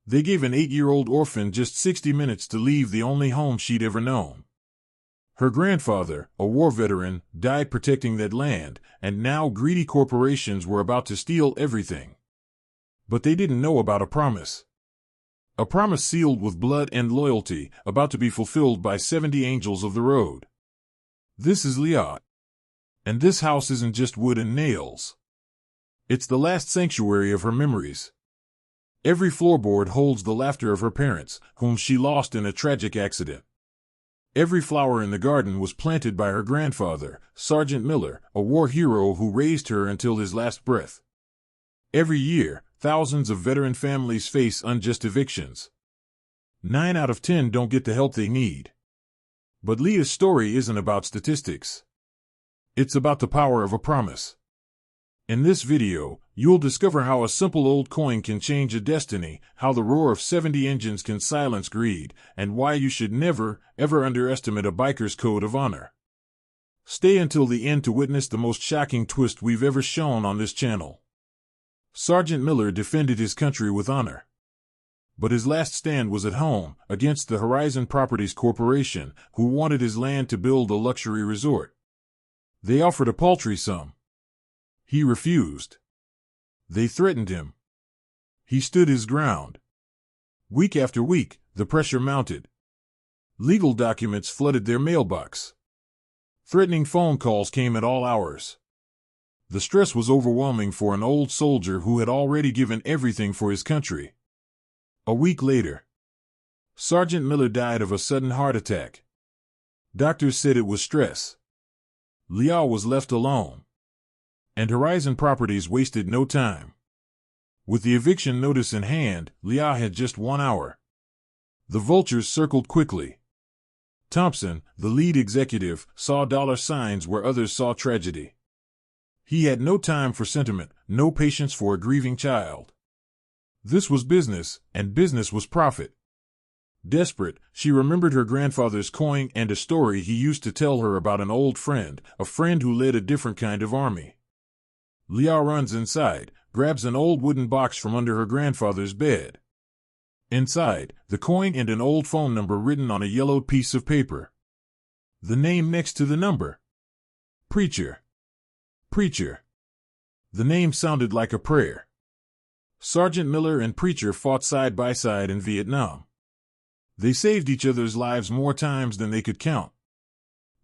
They gave an 8-year-old orphan just 60 minutes to leave the only home she'd ever known. Her grandfather, a war veteran, died protecting that land, and now greedy corporations were about to steal everything. But they didn't know about a promise. A promise sealed with blood and loyalty, about to be fulfilled by 70 angels of the road. This is Leah. And this house isn't just wood and nails. It's the last sanctuary of her memories. Every floorboard holds the laughter of her parents, whom she lost in a tragic accident. Every flower in the garden was planted by her grandfather, Sergeant Miller, a war hero who raised her until his last breath. Every year, thousands of veteran families face unjust evictions. 9 out of 10 don't get the help they need. But Leah's story isn't about statistics. It's about the power of a promise. In this video, you'll discover how a simple old coin can change a destiny, how the roar of 70 engines can silence greed, and why you should never, ever underestimate a biker's code of honor. Stay until the end to witness the most shocking twist we've ever shown on this channel. Sergeant Miller defended his country with honor. But his last stand was at home, against the Horizon Properties Corporation, who wanted his land to build a luxury resort. They offered a paltry sum. He refused. They threatened him. He stood his ground. Week after week, the pressure mounted. Legal documents flooded their mailbox. Threatening phone calls came at all hours. The stress was overwhelming for an old soldier who had already given everything for his country. A week later, Sergeant Miller died of a sudden heart attack. Doctors said it was stress. Leah was left alone. And Horizon Properties wasted no time. With the eviction notice in hand, Leah had just 1 hour. The vultures circled quickly. Thompson, the lead executive, saw dollar signs where others saw tragedy. He had no time for sentiment, no patience for a grieving child. This was business, and business was profit. Desperate, she remembered her grandfather's coin and a story he used to tell her about an old friend, a friend who led a different kind of army. Leah runs inside, grabs an old wooden box from under her grandfather's bed. Inside, the coin and an old phone number written on a yellowed piece of paper. The name next to the number. Preacher. Preacher. The name sounded like a prayer. Sergeant Miller and Preacher fought side by side in Vietnam. They saved each other's lives more times than they could count.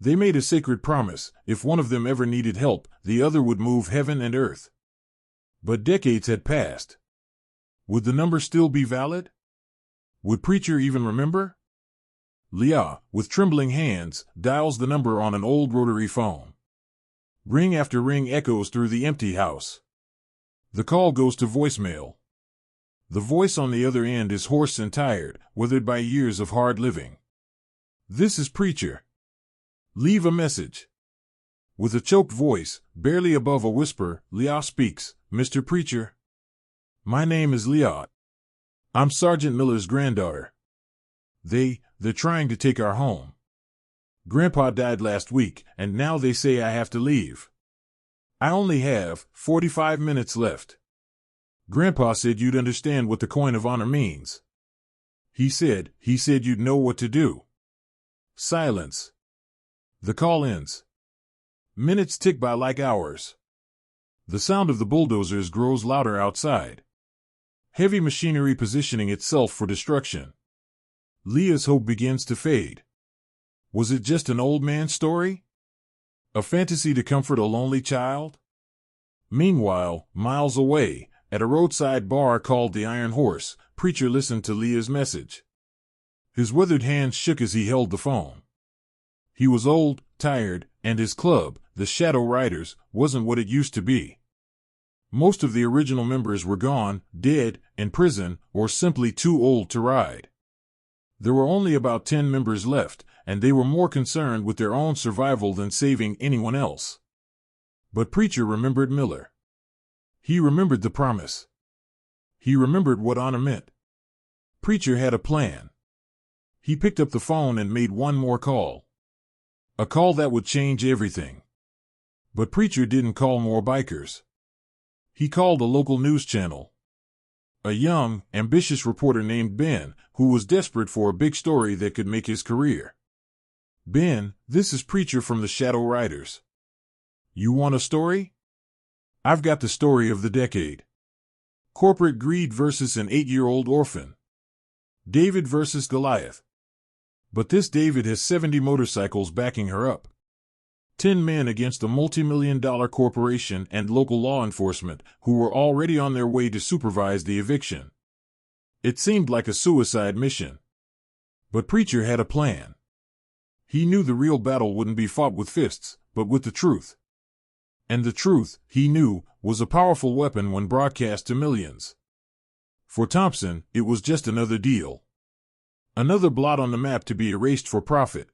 They made a sacred promise: if one of them ever needed help, the other would move heaven and earth. But decades had passed. Would the number still be valid? Would Preacher even remember? Leah, with trembling hands, dials the number on an old rotary phone. Ring after ring echoes through the empty house. The call goes to voicemail. The voice on the other end is hoarse and tired, withered by years of hard living. This is Preacher. Leave a message. With a choked voice, barely above a whisper, Leah speaks. Mr. Preacher. My name is Leah. I'm Sergeant Miller's granddaughter. They're trying to take our home. Grandpa died last week, and now they say I have to leave. I only have 45 minutes left. Grandpa said you'd understand what the coin of honor means. He said you'd know what to do. Silence. The call ends. Minutes tick by like hours. The sound of the bulldozers grows louder outside. Heavy machinery positioning itself for destruction. Leah's hope begins to fade. Was it just an old man's story? A fantasy to comfort a lonely child? Meanwhile, miles away, at a roadside bar called the Iron Horse, Preacher listened to Leah's message. His withered hands shook as he held the phone. He was old, tired, and his club, the Shadow Riders, wasn't what it used to be. Most of the original members were gone, dead, in prison, or simply too old to ride. There were only about 10 members left, and they were more concerned with their own survival than saving anyone else. But Preacher remembered Miller. He remembered the promise. He remembered what honor meant. Preacher had a plan. He picked up the phone and made one more call. A call that would change everything. But Preacher didn't call more bikers. He called a local news channel. a young, ambitious reporter named Ben, who was desperate for a big story that could make his career. Ben, this is Preacher from the Shadow Riders. You want a story? I've got the story of the decade. Corporate greed versus an 8-year-old orphan. David versus Goliath. But this David has 70 motorcycles backing her up. 10 men against a multi-million-dollar corporation and local law enforcement who were already on their way to supervise the eviction. It seemed like a suicide mission. But Preacher had a plan. He knew the real battle wouldn't be fought with fists, but with the truth. And the truth, he knew, was a powerful weapon when broadcast to millions. For Thompson, it was just another deal. Another blot on the map to be erased for profit.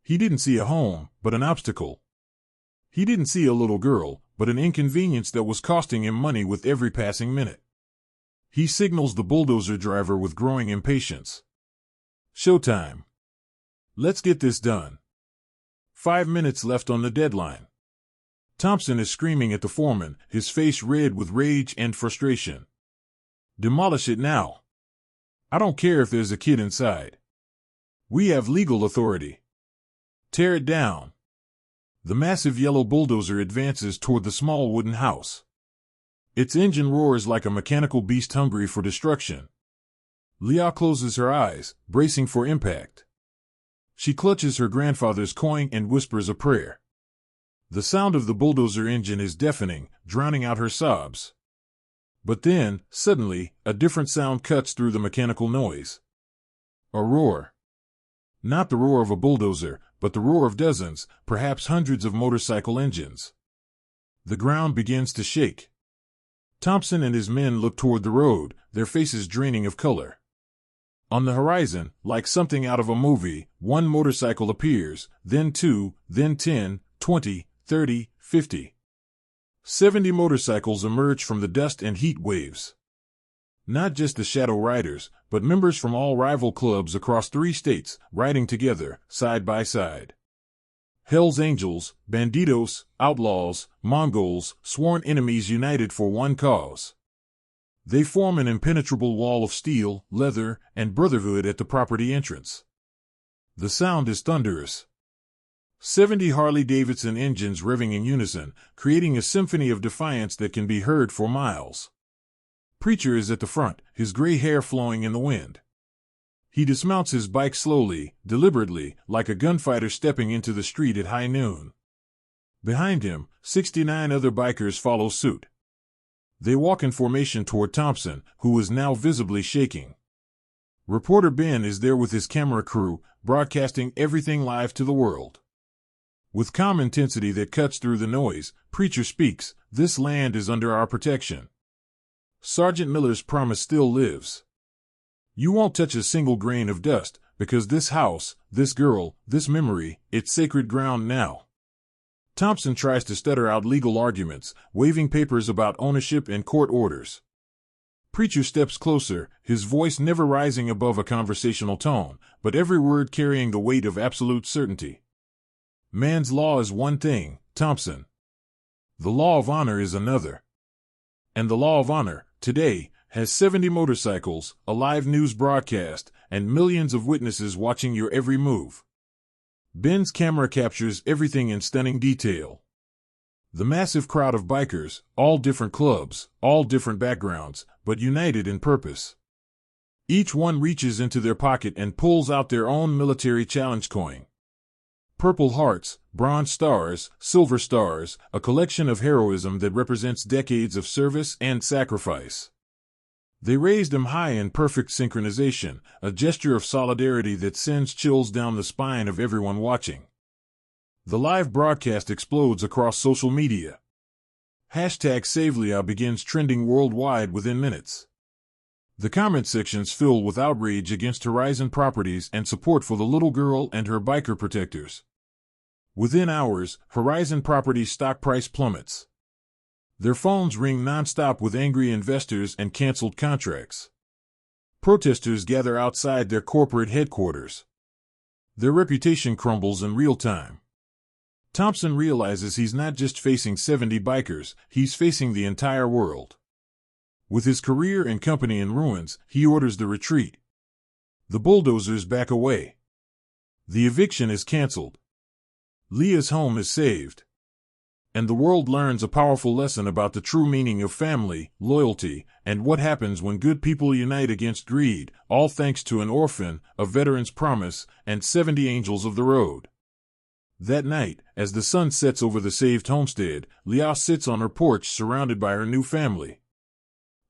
He didn't see a home, but an obstacle. He didn't see a little girl, but an inconvenience that was costing him money with every passing minute. He signals the bulldozer driver with growing impatience. Showtime. Let's get this done. 5 minutes left on the deadline. Thompson is screaming at the foreman, his face red with rage and frustration. Demolish it now. I don't care if there's a kid inside. We have legal authority. Tear it down. The massive yellow bulldozer advances toward the small wooden house. Its engine roars like a mechanical beast hungry for destruction. Leah closes her eyes, bracing for impact. She clutches her grandfather's coin and whispers a prayer. The sound of the bulldozer engine is deafening, drowning out her sobs. But then, suddenly, a different sound cuts through the mechanical noise. A roar. Not the roar of a bulldozer, but the roar of dozens, perhaps hundreds of motorcycle engines. The ground begins to shake. Thompson and his men look toward the road, their faces draining of color. On the horizon, like something out of a movie, one motorcycle appears, then 2, then 10, 20, 30, 50. 70 motorcycles emerge from the dust and heat waves. Not just the Shadow Riders, but members from all rival clubs across 3 states, riding together, side by side. Hell's Angels, Bandidos, Outlaws, Mongols, sworn enemies united for one cause. They form an impenetrable wall of steel, leather, and brotherhood at the property entrance. The sound is thunderous. 70 Harley-Davidson engines revving in unison, creating a symphony of defiance that can be heard for miles. Preacher is at the front, his gray hair flowing in the wind. He dismounts his bike slowly, deliberately, like a gunfighter stepping into the street at high noon. Behind him, 69 other bikers follow suit. They walk in formation toward Thompson, who is now visibly shaking. Reporter Ben is there with his camera crew, broadcasting everything live to the world. With calm intensity that cuts through the noise, Preacher speaks, "This land is under our protection. Sergeant Miller's promise still lives. You won't touch a single grain of dust, because this house, this girl, this memory, it's sacred ground now." Thompson tries to stutter out legal arguments, waving papers about ownership and court orders. Preacher steps closer, his voice never rising above a conversational tone, but every word carrying the weight of absolute certainty. Man's law is one thing, Thompson. The law of honor is another. And the law of honor, today, has 70 motorcycles, a live news broadcast, and millions of witnesses watching your every move. Ben's camera captures everything in stunning detail. The massive crowd of bikers, all different clubs, all different backgrounds, but united in purpose. Each one reaches into their pocket and pulls out their own military challenge coin. Purple hearts, bronze stars, silver stars, a collection of heroism that represents decades of service and sacrifice. They raised them high in perfect synchronization, a gesture of solidarity that sends chills down the spine of everyone watching. The live broadcast explodes across social media. #SaveLeah begins trending worldwide within minutes. The comment sections fill with outrage against Horizon Properties and support for the little girl and her biker protectors. Within hours, Horizon Properties' stock price plummets. Their phones ring nonstop with angry investors and canceled contracts. Protesters gather outside their corporate headquarters. Their reputation crumbles in real time. Thompson realizes he's not just facing 70 bikers, he's facing the entire world. With his career and company in ruins, he orders the retreat. The bulldozers back away. The eviction is canceled. Leah's home is saved. And the world learns a powerful lesson about the true meaning of family, loyalty, and what happens when good people unite against greed, all thanks to an orphan, a veteran's promise, and 70 angels of the road. That night, as the sun sets over the saved homestead, Leah sits on her porch surrounded by her new family.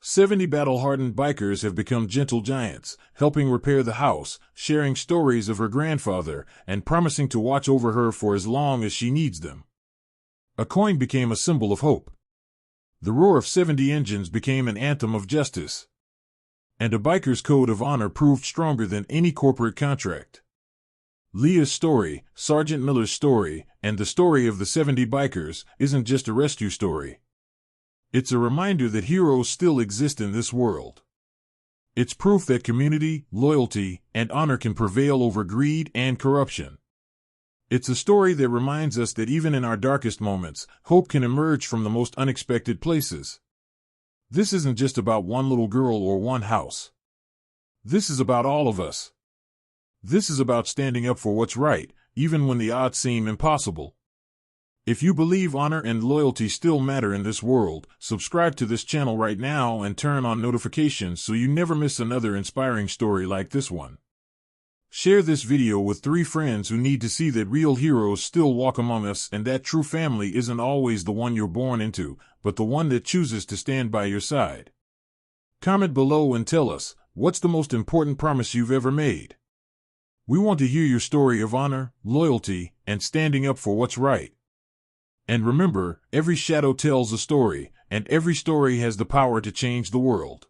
70 battle-hardened bikers have become gentle giants, helping repair the house, sharing stories of her grandfather, and promising to watch over her for as long as she needs them. A coin became a symbol of hope. The roar of 70 engines became an anthem of justice. And a biker's code of honor proved stronger than any corporate contract. Leah's story, Sergeant Miller's story, and the story of the 70 bikers isn't just a rescue story. It's a reminder that heroes still exist in this world. It's proof that community, loyalty, and honor can prevail over greed and corruption. It's a story that reminds us that even in our darkest moments, hope can emerge from the most unexpected places. This isn't just about one little girl or one house. This is about all of us. This is about standing up for what's right, even when the odds seem impossible. If you believe honor and loyalty still matter in this world, subscribe to this channel right now and turn on notifications so you never miss another inspiring story like this one. Share this video with 3 friends who need to see that real heroes still walk among us and that true family isn't always the one you're born into, but the one that chooses to stand by your side. Comment below and tell us, what's the most important promise you've ever made? We want to hear your story of honor, loyalty, and standing up for what's right. And remember, every shadow tells a story, and every story has the power to change the world.